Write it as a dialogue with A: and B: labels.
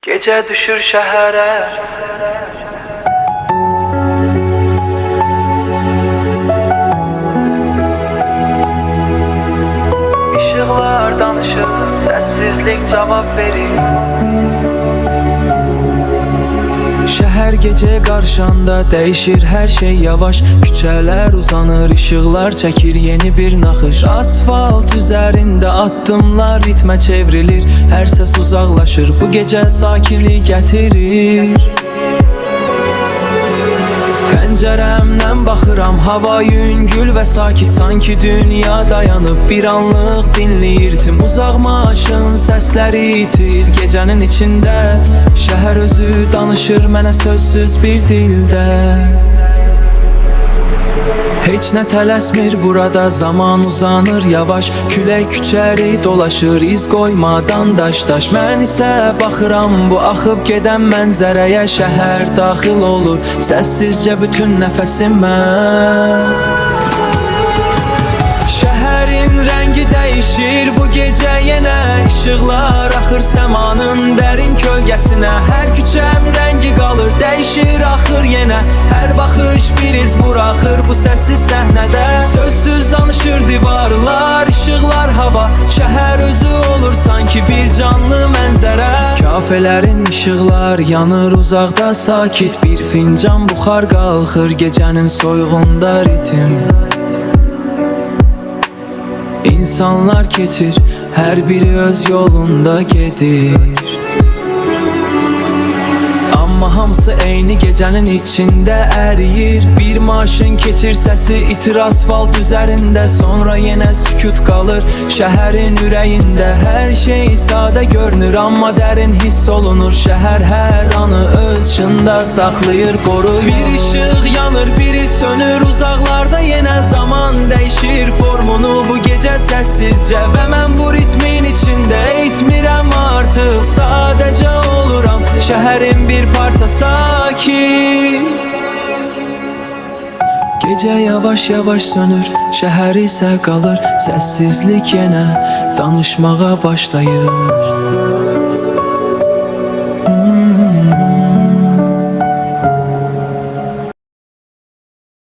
A: Gece düşür şəhərə, İşıqlar danışır, səssizlik cavab verir.
B: Şəhər gecə qarşanda dəyişir hər şey yavaş. Küçələr uzanır, işıqlar çəkir yeni bir naxış. Asfalt üzərində addımlar ritmə çevrilir. Hər səs uzaqlaşır, bu gecə sakinlik gətirir. Pəncərəmdən baxıram, hava yüngül və sakit. Sanki dünya dayanıb bir anlıq dinləyirdim. Uzaq maşın səsləri itir gecənin içində. Şəhər özü danışır mənə sözsüz bir dildə. Heç nə tələsmir burada, zaman uzanır yavaş. Külək küçəri dolaşır, iz qoymadan daş-daş. Mən isə baxıram bu axıb gedən mənzərəyə. Şəhər daxil olur səssizcə bütün nəfəsimə. Şəhərin rəngi dəyişir bu gecə yenə. İşıqlar axır səmanın dərin kölgəsinə. Hər küçəm rəngi qalır, dəyişir axır yenə. Hər baxış bir iz buraxır bu səssiz səhnədə. Sözsüz danışır divarlar, işıqlar hava. Şəhər özü olur sanki bir canlı mənzərə. Kafələrin işıqlar yanır uzaqda sakit. Bir fincan buxar qalxır gecənin soyuğunda ritim. İnsanlar keçir, hər biri öz yolunda gedir. Amma hamısı eyni gecənin içində əriyir. Bir maşın keçir, səsi itir asfalt üzərində. Sonra yenə sükut qalır şəhərin ürəyində. Hər şey sadə görünür, amma dərin hiss olunur. Şəhər hər anı öz içində saxlayır, qoruyur. Bir işıq yanır, biri sönür uzaqlarda yenə. Zaman dəyişir formunu bu gecə səssizcə. Və mən bu ritmin içində etmirəm artıq, sadəcə oluram. Şəhərin bir parça sakit. Gecə yavaş-yavaş sönür, şəhər isə qalır. Səssizlik yenə danışmağa başlayır.